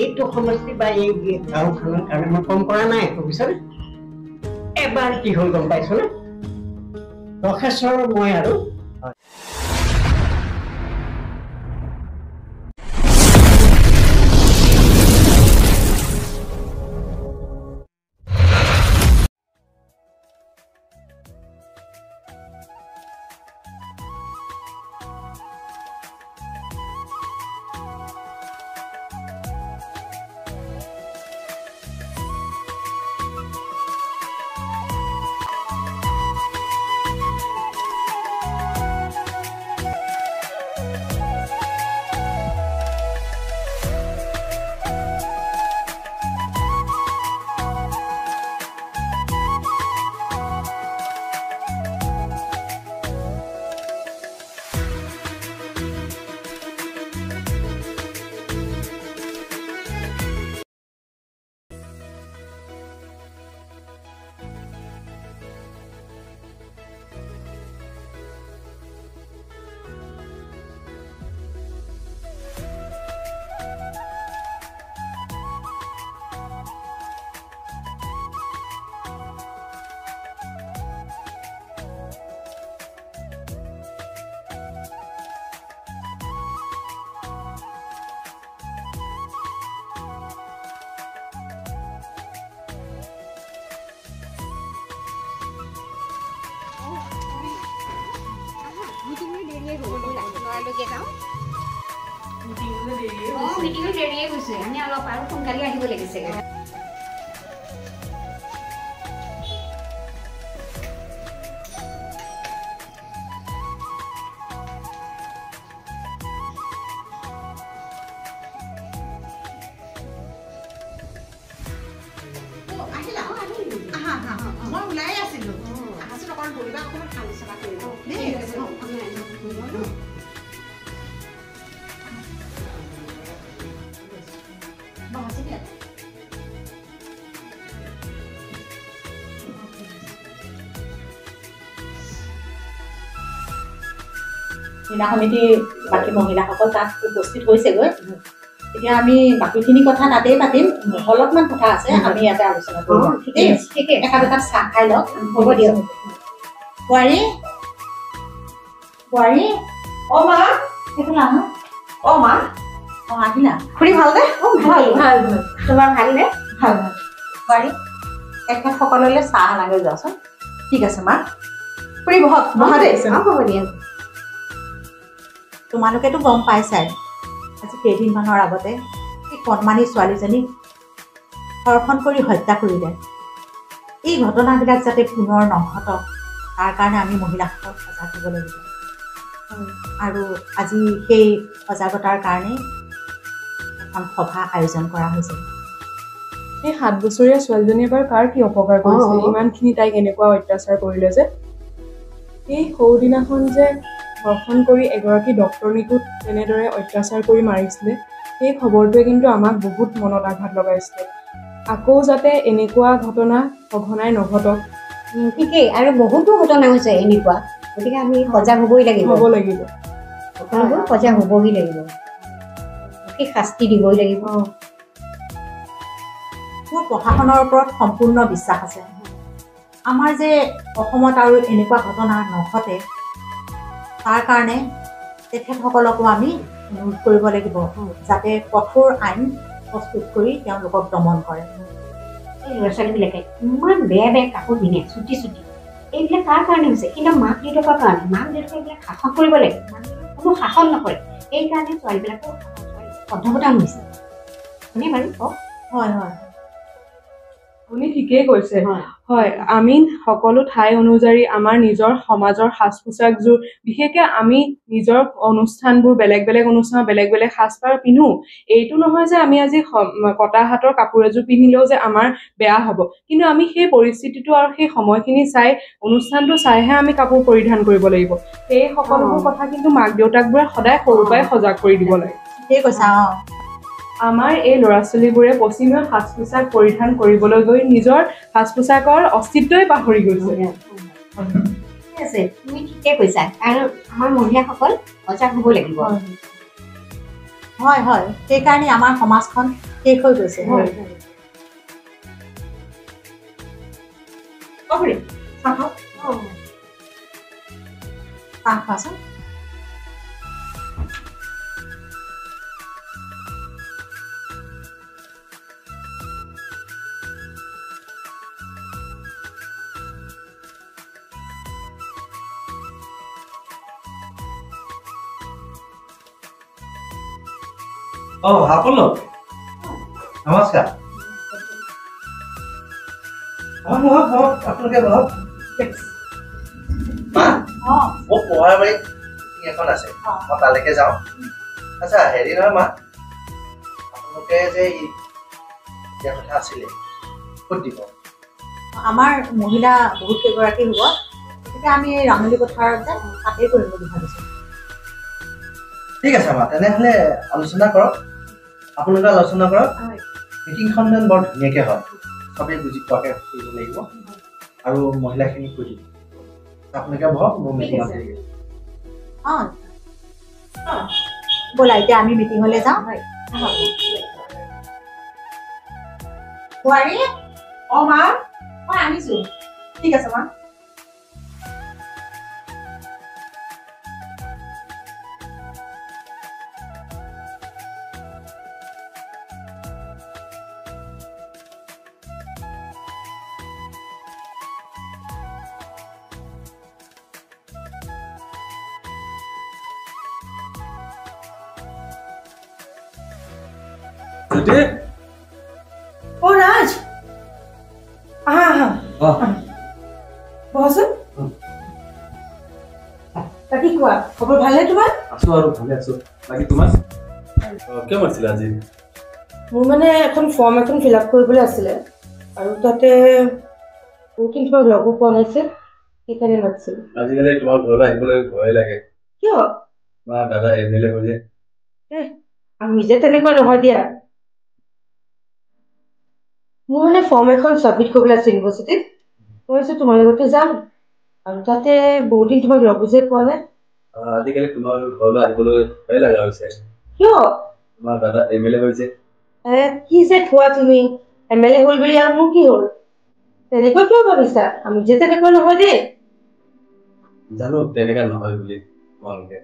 এইটো সমষ্টি বা এই গাঁওখনৰ কাৰণে মই কম কৰা নাই বুজিছনে এবাৰ কি হ'ল গম পাইছনে প্ৰফেসৰ মই আৰু মিটিং দেৰিয়ে গৈছে আমি অলপ আৰু সোনকালে আহিব লাগিছে মহিলা সমিতি বাকী মহিলাসকল তাত উপস্থিত হৈছেগৈ এতিয়া আমি বাকীখিনি কথা তাতেই পাতিম অলপমান কথা আছে আমি ইয়াতে আলোচনা কৰিম ঠিক একা বেকাত চাহ খাই লওক হ'ব দিয়ক বোৱাৰী বোৱাৰী অ মা এইফালে আহা অ মা অ আহিলা খুৰী ভালনে ভাল ভাল তোমাৰ ভালনে ভাল ভাল বোৱাৰী এখেত সকললৈ চাহ লাগে যোৱাচোন ঠিক আছে মা খুৰী বহক বহা দেই হ'ব দিয়ক তোমালোকেতো গম পাইছাই আজি কেইদিনমানৰ আগতে এই কণমানি ছোৱালীজনীক ধৰ্ষণ কৰি হত্যা কৰিলে এই ঘটনাবিলাক যাতে পুনৰ নঘটক তাৰ কাৰণে আমি মহিলাসকল সজাগ হ'ব লাগিব আৰু আজি সেই সজাগতাৰ কাৰণে এখন সভা আয়োজন কৰা হৈছে এই 7 বছৰীয়া ছোৱালীজনীয়ে বাৰু কাৰ কি অপকাৰ কৰিছে ইমানখিনি তাইক এনেকুৱা অত্যাচাৰ কৰিলে যে এই সৌদিনাখন যে ধৰ্ষণ কৰি এগৰাকী ডক্টৰনীকো তেনেদৰে অত্যাচাৰ কৰি মাৰিছিলে সেই খবৰটোৱে কিন্তু আমাক বহুত মনত আঘাত লগাইছিলে আকৌ যাতে এনেকুৱা ঘটনা সঘনাই নঘটক ঠিকেই আৰু বহুতো ঘটনা হৈছে এনেকুৱা গতিকে আমি সজাগ হ'বই লাগিব সকলোবোৰ সজাগ হ'বই লাগিব সেই শাস্তি দিবই লাগিব মোৰ প্ৰশাসনৰ ওপৰত সম্পূৰ্ণ বিশ্বাস আছে আমাৰ যে অসমত আৰু এনেকুৱা ঘটনা নঘটে তাৰ কাৰণে তেখেতসকলকো আমি অনুৰোধ কৰিব লাগিব যাতে কঠোৰ আইন প্ৰস্তুত কৰি তেওঁলোকক দমন কৰে এই ল'ৰা ছোৱালীবিলাকে ইমান বেয়া বেয়া কাপোৰ পিন্ধে চুটি চুটি এইবিলাক কাৰ কাৰণে হৈছে কিন্তু মাক দেউতাকৰ কাৰণে মাক দেউতাকে এইবিলাক শাসন কৰিব লাগে কোনো শাসন নকৰে এইকাৰণে ছোৱালীবিলাকৰ অধপতন হৈছে হয়নে বাৰু কওক হয় হয় আপুনি ঠিকেই কৈছে হয় আমি সকলো ঠাই অনুযায়ী আমাৰ নিজৰ সমাজৰ সাজ পোছাকযোৰ বিশেষকৈ আমি নিজৰ অনুষ্ঠানবোৰ বেলেগ বেলেগ অনুষ্ঠানত বেলেগ বেলেগ সাজপাৰ পিন্ধো এইটো নহয় যে আমি আজি কটা হাতৰ কাপোৰ এযোৰ পিন্ধিলেও যে আমাৰ বেয়া হ'ব কিন্তু আমি সেই পৰিস্থিতিটো আৰু সেই সময়খিনি চাই অনুষ্ঠানটো চাইহে আমি কাপোৰ পৰিধান কৰিব লাগিব সেই সকলোবোৰ কথা কিন্তু মাক দেউতাকবোৰে সদায় সৰুৰ পৰাই সজাগ কৰি দিব লাগে ঠিকেই কৈছা আমাৰ এই ল'ৰা ছোৱালীবোৰে পশ্চিমীয়া সাজ পোছাক পৰিধান কৰিবলৈ গৈ নিজৰ সাজ পোছাকৰ অস্তিত্বই পাহৰি গৈছে ঠিক আছে তুমি ঠিকে কৈছা আৰু আমাৰ মহিলাসকল সজাগ হ'ব লাগিব হয় হয় সেইকাৰণে আমাৰ সমাজখন শেষ হৈ গৈছে চাহ খোৱাচোন সাফল্য নমস্কাৰ আপোনালোকে বহক মা মোক মহাবাৰীত মিটিং এখন আছে মই তালৈকে যাওঁ আচ্ছা হেৰি নহয় মা আপোনালোকে যে এতিয়া কথা আছিলে ক'ত দিব আমাৰ মহিলা বহুত কেইগৰাকী হ'ব গতিকে আমি ৰামলী পথাৰত যে তাতেই কৰিম বুলি ভাবিছোঁ ঠিক আছে মা তেনেহ'লে আলোচনা কৰক আপোনালোকে আলোচনা কৰক মিটিংখন যেন বৰ ধুনীয়াকৈ হয় চবেই বুজি পোৱাকৈ কৰিব লাগিব আৰু মহিলাখিনিক কৈ দিব আপোনালোকে বহক মোৰ মিটিং আছে অঁ ব'লা এতিয়া আমি মিটিঙলৈ যাওঁ বোৱাৰী মা মই আনিছোঁ ঠিক আছে মা ৰাজ আহা আহা বহচোন বাকী কোৱা খবৰ ভালনে তোমাৰ আছো আৰু ভালে আছো বাকী তোমাৰ কিয় মাতিছিলা আজি মোৰ মানে এখন ফৰ্ম এখন ফিল আপ কৰিবলৈ আছিলে আৰু তাতে কিন্তু তোমাক লগো পোৱা নাছিল সেইকাৰণে মাতিছিল আজিকালি তোমাৰ ঘৰলৈ আহিবলৈ ভয় লাগে কিয় তোমাৰ দাদা এমএলএ হৈ যে আমি যে তেনেকুৱা নহয় দিয়া মোৰ মানে ফৰ্ম এখন ছাবমিট কৰিবলৈ আছে ইউনিভাৰ্চিটিত মই ভাবিছোঁ তোমাৰ লগতে যাম আৰু তাতে বহুত দিন তোমাক লগো যে পোৱা নাই আজিকালি তোমাৰ ঘৰলৈ আহিবলৈ ভয় লগা হৈছে কিয় তোমাৰ দাদা এমএলএ হৈ যে কি যে কোৱা তুমি এমএলএ হ'ল বুলি আৰু মোৰ কি হ'ল তেনেকুৱা কিয় ভাবিছা আমি যে তেনেকুৱা নহয় দেই জানো তেনেকা নহয় বুলি তোমালোকে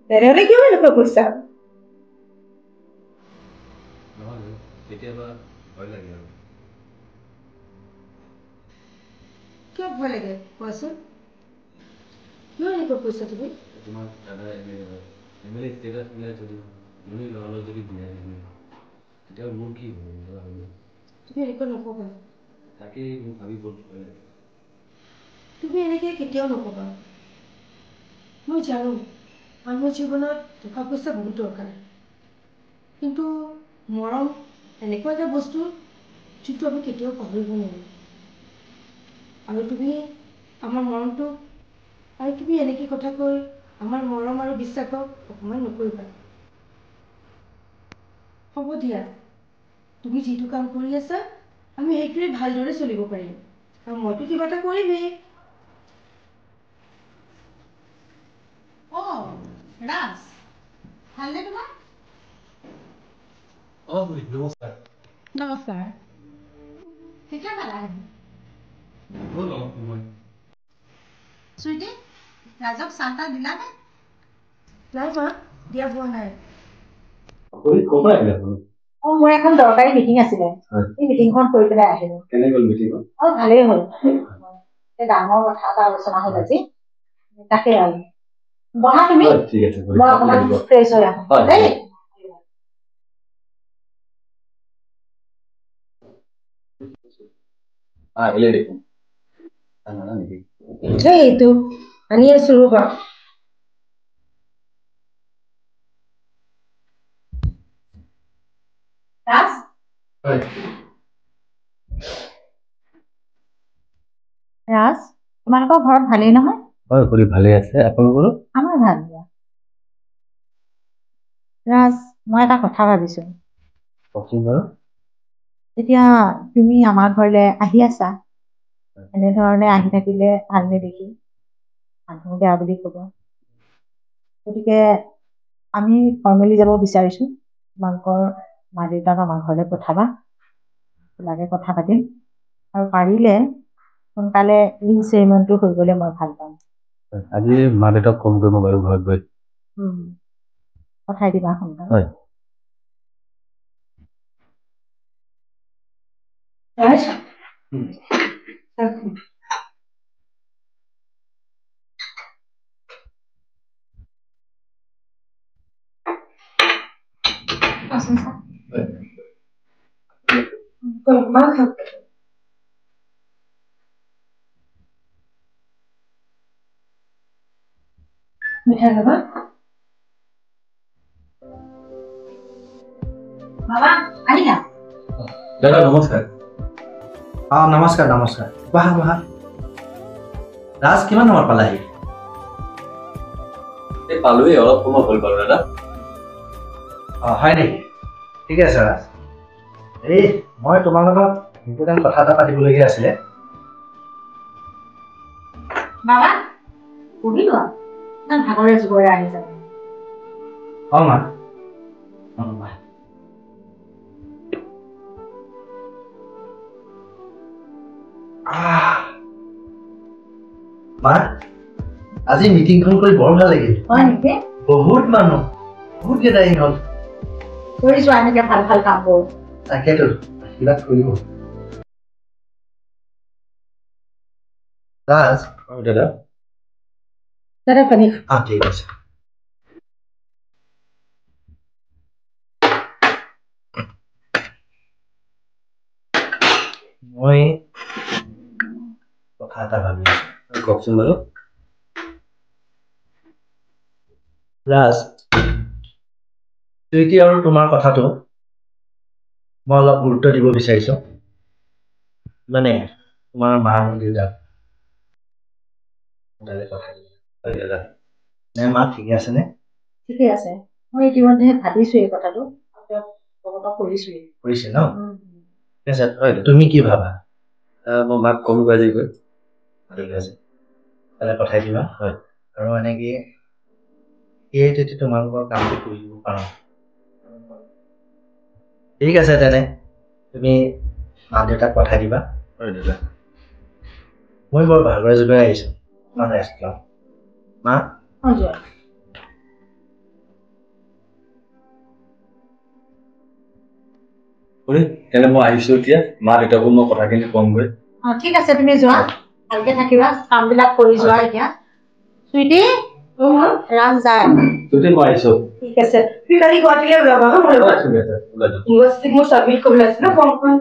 তেনেহ'লে কিয় এনেকুৱা কৈছা নহয় কেতিয়াবা ভয় লাগে আৰু কিয় ভয় লাগে কোৱাচোন কিয় এনেকুৱা কৈছা তুমি তোমাৰ দাদা এমএলএ ষ্টেটাছ মিলাই যদি তুমি নহ'লে যদি বিয়া তেতিয়া মোৰ কি হ'ব তুমি এনেকুৱা নক'বা তাকেই মোক ভাবি বহুত ভয় লাগে তুমি এনেকৈ কেতিয়াও নক'বা মই জানো মানুহৰ জীৱনত টকা পইচা বহুত দৰকাৰ কিন্তু মৰম এনেকুৱা এটা বস্তু যিটো আমি কেতিয়াও পাহৰিব নোৱাৰোঁ আৰু তুমি আমাৰ মৰমটো আৰু তুমি এনেকৈ কথা কৈ আমাৰ মৰম আৰু বিশ্বাসক অপমান নকৰিবা হ'ব দিয়া তুমি যিটো কাম কৰি আছা আমি সেইটোৱে ভালদৰে চলিব পাৰিম আৰু মইতো কিবা এটা কৰিমেই অঁ ৰাজ ভালনে তোমাৰ নমস্কাৰ নমস্কাৰ কেতিয়া পালা চুইটি ৰাজক চাহ তাহ দিলানে নাই মা দিয়া হোৱা নাই অঁ মোৰ এখন দৰকাৰী মিটিং আছিলে এই মিটিংখন কৰি পেলাই আহিলো অঁ ভালেই হ'ল ডাঙৰ কথা এটা আলোচনা হ'ল আজি তাকে আৰু বহা তুমি মই অকণমান ফ্ৰেছ হৈ আহোঁ দেই এইটো আনি আছো ৰ'বা ৰাজ ৰাজ তোমালোকৰ ঘৰত ভালেই নহয় হয় খুৰী ভালে আছে আপোনালোকৰ আমাৰ ভাল দিয়া ৰাজ মই এটা কথা ভাবিছো কওকচোন বাৰু এতিয়া তুমি আমাৰ ঘৰলৈ আহি আছা এনেধৰণে আহি থাকিলে ভাল নেদেখি মানুহ বেয়া বুলি ক'ব গতিকে আমি ফৰ্মেলি যাব বিচাৰিছোঁ। তোমালোকৰ মা দেউতাক আমাৰ ঘৰলৈ পঠাবা, লাগে কথা পাতিম আৰু পাৰিলে সোনকালে ৰিং চেৰিমনিটো হৈ গ'লে মই ভাল পাম। আজি মা দেউতাক কম কৰিব বাৰু ঘৰত গৈ পঠাই দিবা সোনকালে। হয়। মিঠাই খাবা? বাবা আহিলা? দাদা নমস্কাৰ। নমস্কাৰ নমস্কাৰ। বহা বহা। ৰাজ কিমান সময় পালাহি? এই পালোৱেই, অলপ সময় হ'ল বাৰু দাদা। হয় নেকি? ঠিকে আছে ৰাজ। এই মই তোমাৰ লগত ইম্পৰ্টেণ্ট কথা এটা পাতিবলগীয়া আছিলে। বাবা পঢ়ি লোৱা, ইমান ভাগৰে জোগৰে আহি যাব। মা মা আজি মিটিংখন কৰি বৰ ভাল লাগিল। হয় নেকি? বহুত মানুহ, বহুত গেদাৰিং হ'ল। কৰি যোৱা এনেকে ভাল ভাল কামবোৰ। তাকেতো আশীৰ্বাদ কৰিব। ৰাজ দাদা দাদা পানী ঠিক আছে। মই কথা এটা ভাবি আছো। কওকচোন বাৰু। ৰাজ, চুইটি আৰু তোমাৰ কথাটো মই অলপ গুৰুত্ব দিব বিচাৰিছো। মানে তোমাৰ মা দেউতাক মা ঠিকে আছেনে? ঠিকে আছে। মই ইতিমধ্যে ভাবিছোঁ এই কথাটো, কৰিছে ন? ঠিক আছে, তুমি কি ভাবা? মই মাক কম আজি গৈ। ঠিক আছে, তাহলে পঠাই দিবা। হয়। আৰু এনেকে এই যদি তোমালোকৰ কামটো কৰিব পাৰো। ঠিক আছে, তেনে তুমি মা দেউতাক পঠাই দিবা। হয় দাদা। মই বৰ ভাগৰে জোগৰে আহিছো, ইমান ৰেষ্ট লওঁ। মা তেনে মই আহিছো এতিয়া, মা দেউতাকো মই কথাখিনি কমগৈ। ঠিক আছে, তুমি যোৱা, ভালকে থাকিবা, কামবিলাক কৰি যোৱা এতিয়া। চুইটি ৰাজ যায়। মই আহিছো। ঠিক আছে, তুমি কালি গুৱাহাটীলৈ ওলাবা। ঠিক আছে, ওলাই যাম। মোৰ চাবমিট কৰিবলৈ আছে ন ফৰ্মখন।